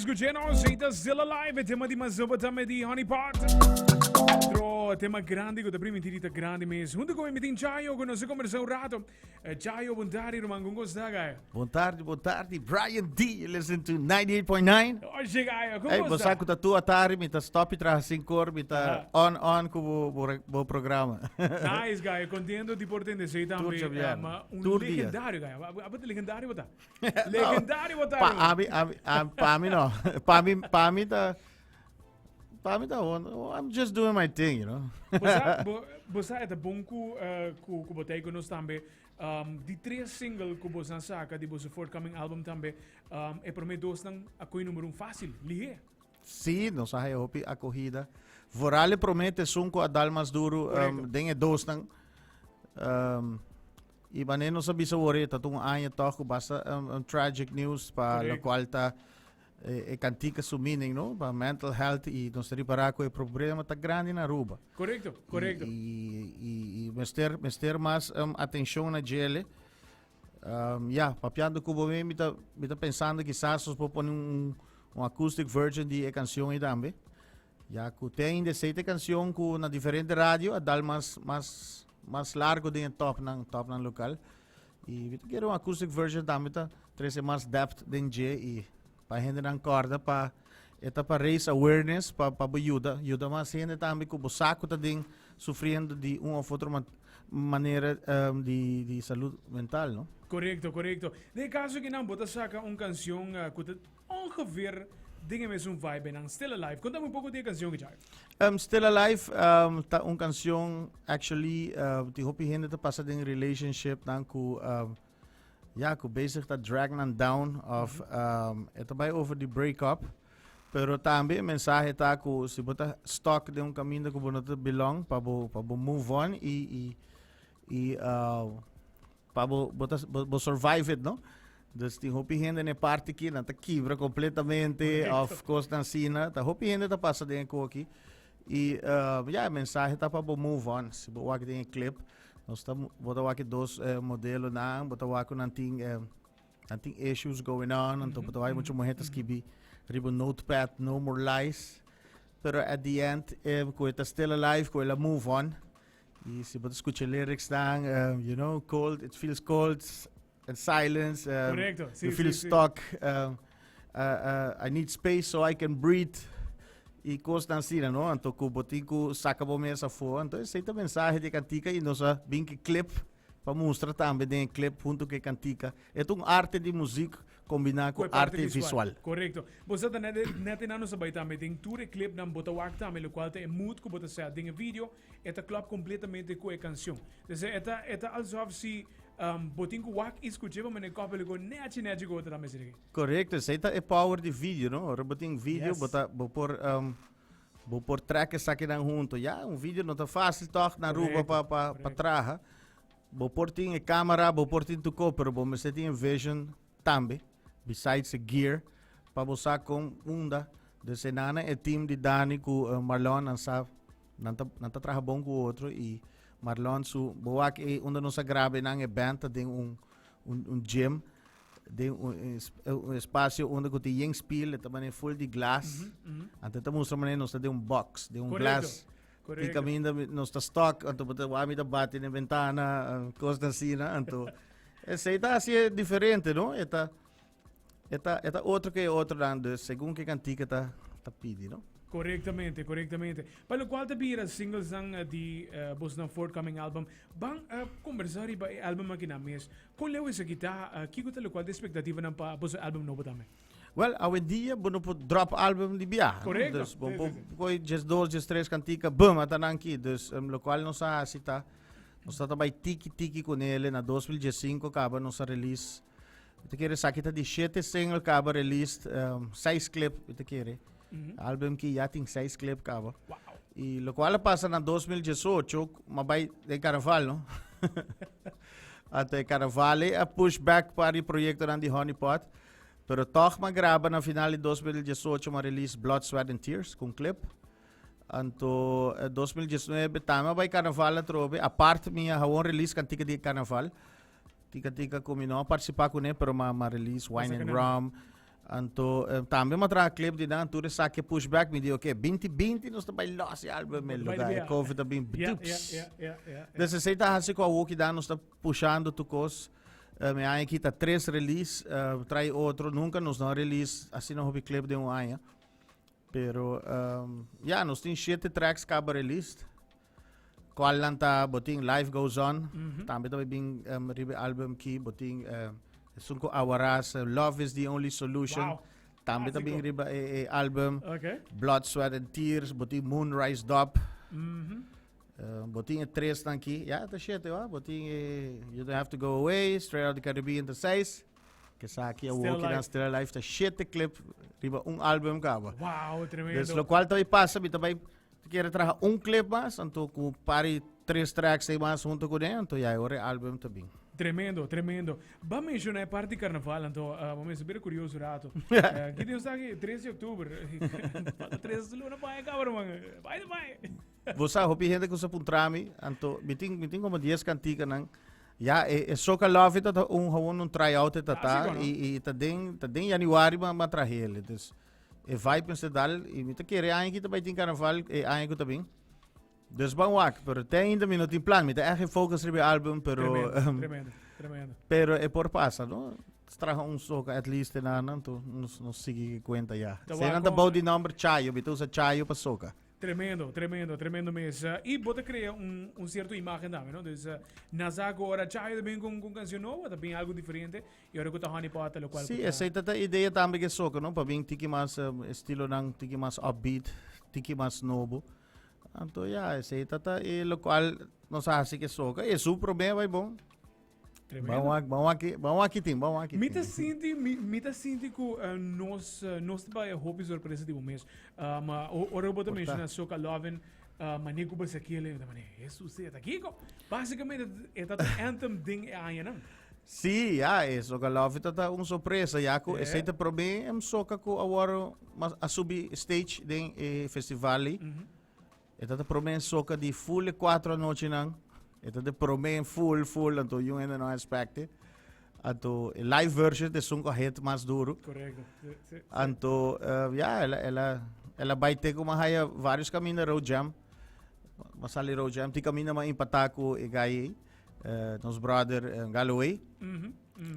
escuchando Aceita Still Alive, il tema di Mazzobatame di Honeypot. Tema grande, con prima intirita grande mes. Junto con me Chayo, con noi conversa un rato. Chayo, buon tardi, Roman, con cosa gai? Buon tardi. Bryan D, you listen to 98.9. Oggi gai, Hey, bosa ko ta tu atari, mita stop tra 5 horas, mita on ko bo programa. Nice, gai, contento di portare sei tambe. Ma un legendario, gai. Abate legendario bota. Legendario bota. Pami no. Pami ta. I'm just doing my thing, you know. Bosa é bom que botei com nós também. Die 3 single que bosa saca de bosa forthcoming album também. É para mim dois não a coi número 1 fácil, lihe. Sim, nós aí hopi a corrida. Vorale promete sunco a dar mais duro, dengue dois não. E banene não sabe se worry, tá tung anya toco basta tragic news para a qual tá cantica su meaning, no? Para mental health e nós reparar que o problema tá grande na Aruba. Correto. E mester mais atenção na gele. Papiando cubo me tá pensando que sassos pode pôr acoustic version de canção e também. Que tem ainda 7 canções com na diferente rádio, a dar mais largo de top na local. E eu quero acoustic version também tá 13 mais depth de G e para gente não corda para raise awareness para ajuda mais gente também que o saco tá sofrendo de uma ou outra maneira de saúde mental, não? Correto. De caso que não bota saca canção que ongeveer dingen met zo'n vibe en Still Alive. Conta-me pouco de canção que já. Still Alive tá canção actually die hopi gente tá passando em relationship dan ku ku bezig dat dragging down of ito ba over the breakup pero também mensahe tá ku si bota stock de caminho que bonito belong para move on e para bo survive it, no? Dus die hopi gente ne parte aqui na tá quebra completamente of course na cena tá hopi gente tá passando em aqui e mensahe tá para move on se bo aqui tem clip. Nós estamos botando aqui 2 modelos na, botando aqui nanting issues going on, então botando aqui muitas mulheres que bi ribo notepad, no more lies, pero at the end ko ita still alive, ko ela move on. E se botar escutar lyrics lang, cold, it feels cold and silence. Correcto. You feel stuck. I need space so I can breathe. E costa assim, não? Então, o botico saca bom essa fora. Então, essa é a mensagem de cantica e nós vim que clip para mostrar também de clip junto com cantica. É uma arte de música combinada com arte visual. Correto. Você tá net não sabe também tem tour clip não bota o também o qual é mood que bota ser tem vídeo é club completamente com a canção. Então, é also se botinho wak escutava mas copa ele go net go outra mais aqui. Correto, essa é power de vídeo, não? Ora botinho vídeo, bota por track aqui na junto. Vídeo não tá fácil tocar na rua para trás. Vou por tinha câmera, vou por tinha tocou, pero vou ser tinha vision também. Besides the gear, para você com de senana é time de Dani com Marlon não tá trabalhando com o outro e Marlon boa que onde nós grava na banda tem gym, tem espaço onde que tem speel, também é full de glass. Até estamos mostrando nós tem box, tem glass. Que caminho nós tá stock, então botar o ami da bate na ventana, coisa assim, então essa é diferente, não? Eta outro que outro dando, segundo que cantica tá pedindo, não? Correctamente. Para o qual te bira singles de Boston forthcoming album, bang conversar iba album aqui na mes. Com leu essa guitarra, que gota lo qual de expectativa na pa Boston album novo também. Well, hoje em dia, bono po drop album de biar. Correto. Dus coi just 2, just 3 cantica, bum, atanan aqui. Dus lo qual não sa asita. Nós tá também tiki com ele na 2015 acaba nossa release. Ito kere sakita de 7 single acaba released 6 clip ito kere. Album que já tem 6 clip acaba. Wow. E lo qual passa na 2018, mabay de carnaval, no? Até carnaval a pushback para o projeto de Honeypot. Pero toch magraba na final de 2018 release Blood, Sweat and Tears com clip. Anto 2019 tama by carnaval trobe. A parte minha hawon release cantica de carnaval. Tika como não participar com ele pero ma release Wine and Rum. Anto, também matra clip de dan, tu saque pushback, me digo, ok, 2020 nós também lost album, me lugar, COVID também, desse seita hasi ko o que dá nós está puxando tu cos, me aí aqui tá 3 release, trai outro, nunca nos não release, assim não houve clip de ano, pero, nós tem 7 tracks cabo release, qual lang ta boting Life Goes On, também bing album ki boting sunko awaras Love is the Only Solution. Também bing riba album Blood, Sweat and Tears, boting Moonrise Dop. Boting 3 tanki. Ja, tá shit, boting You Don't Have to Go Away, Straight Out of the Caribbean the 6. Que sa aqui a Walking on Still Alive, tá shit clip riba album kaba. Wow, tremendo. Des lo qual também passa, também quer trazer clip mas, então com pari 3 tracks aí mais junto com dentro, e aí o álbum também. Tremendo. Vamos mencionar a parte de carnaval, então vamos ser bem curioso rato. Que Deus está aqui, 13 de outubro. 13 de luna, vai, cabrão, vai. Você hopi gente que usa puntrami, então meeting como 10 cantiga nang. Ja, soca love dat gewoon tryout tata e tá den januari ma trahele. Dus vai pensar dal e me te querer aí que também tem carnaval e aí que também. Dus bang wak, pero tem ainda minuto em plan, me te echt focus ribe album, pero tremendo. Pero é por passa, no? Traga soca at least na nanto, nos sigue conta já. Se não tá body number Chayo, me usa Chayo para soca. Tremendo mesmo. E bota criar certo imagem também, não? Dus nasa agora Chayo também com canção nova, também algo diferente. E agora com a Honeypot, lo qual. Sim, essa é a ideia também que soca, não? Para bem tiki mais estilo nang tiki mais upbeat, tiki mais novo. Então, essa é o qual nós achamos que soca. E o problema é bom. Vamos aqui. Me tá senti que nós vai hobby surpresa de mês. Mas o robô também na soca Lovin, mas nem como se aquele, mas Jesus é aqui. Basicamente é tá anthem ding aí não. Sim, soca Lovin tá surpresa, que esse é o problema, soca que agora a subir stage de festival. Ito the promen soca di full 4 noche nang. Ito the promen full anto yung não expected. Anto live version de sunko hit mas duro. Correcto. Anto ela baite ko mahaya vários caminhos road jam. Masali road jam ti caminho ma impatako e gai nos brother Galloway.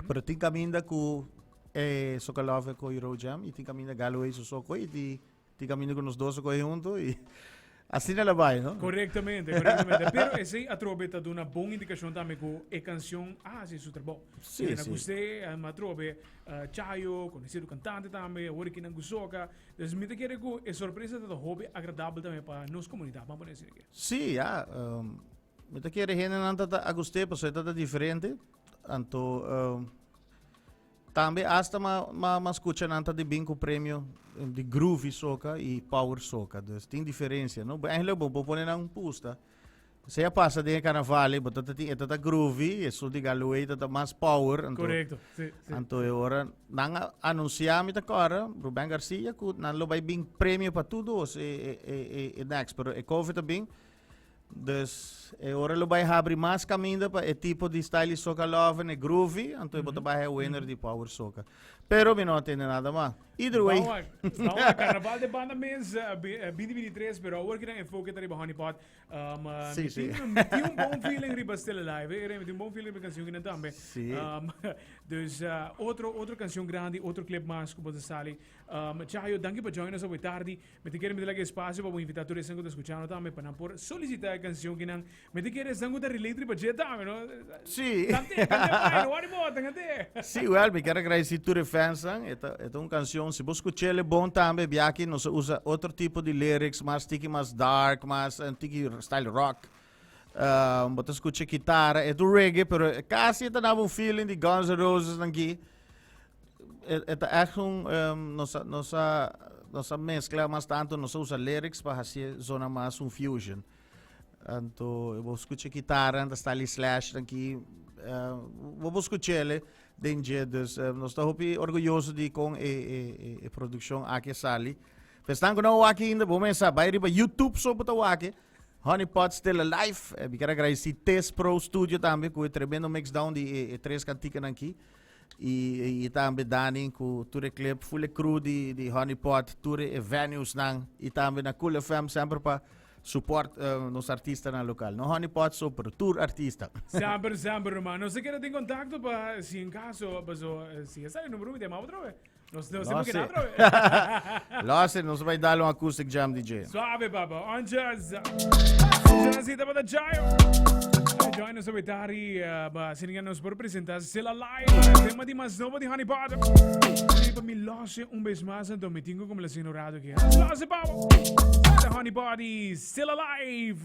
Pero ti caminho ko soca love ko i road jam, e ti caminho Galloway so soko e ti caminho ko nos dois ko junto e assim ela vai, não? Corretamente. Pero esse atrobeta de uma boa indicação também com a canção, sim, super bom. Sim. Eu gostei, atrobe Chayo, conhecido cantante também, agora que não gostou, então me te quero que é surpresa de hobby agradável também para nossa comunidade, vamos dizer aqui. Sim, me te quero gente não tá gostei, porque é diferente, então também hasta ma escucha nanta de bem com prêmio de groovy soca e power soca, dus tem diferença, não? Eigenlijk bom pôr na pusta. Se a passa de carnaval, bota tá groovy, isso de Galloway tá mais power, correto. Então agora nang anunciar me tá agora, Bryan Garcia que não lo vai bem prêmio para tudo, e next, pero e COVID também. Dus agora lo vai abrir mais caminho para tipo de style soca love e groovy, então bota vai winner de power soca. Pero me não tem nada mais. Either way. Vamos carnaval de banda mês 2023, pero agora que não é foco tá riba Honeypot. Sim. Tem bom feeling riba Still Alive, tem bom feeling riba canção que não também. Sim. Dus outra canção grande, outro clip mais que pode sair. Chayo, danke por join us hoje tarde. Me te quero me dar espaço para invitar todos os que escuchando também para por solicitar a canção que não me te quero sangue da relate riba jet também, não? Sim. Cante, Honeypot, cante. Sim, me quero agradecer todos os fans, é uma canção, se você escutar é bom também, aqui nós usa outro tipo de lyrics, mais sticky, mais dark, mais antigo style rock. Bota escutar guitarra, é do reggae, pero quase tá dando feeling de Guns N' Roses aqui. É echt nossa mescla mais tanto, nós usa lyrics para fazer zona mais fusion. Então, eu vou escutar guitarra, da style slash aqui, vou escutar ele. Dus nós estamos orgulhosos de com a produção aqui sali. Festan ko na aqui ainda, vou começar vai riba YouTube só para aqui. Honeypot Still Alive. Eu quero agradecer Test Pro Studio também, com o tremendo mixdown de 3 canticas aqui. e também dani com ture clip full crew de Honeypot ture venues nang e também na Cool FM sempre para support nos artistas na local. No Honeypot só para tour artista. Sempre, hermano. Se queda em contato para se em caso, se essa é o número de outra vez. Nós temos que dar outra vez. Losse, nós vai dar um acoustic jam DJ. Suave, papa. Anjas. Nascita para Chayo. Join nos abitari, se ninguém nos por apresentar, se la live, tema de mais novo de Honeypot. E para me losse vez mais, então me tenho como assim no rádio aqui. Losse, papa. The Honeypot, still alive.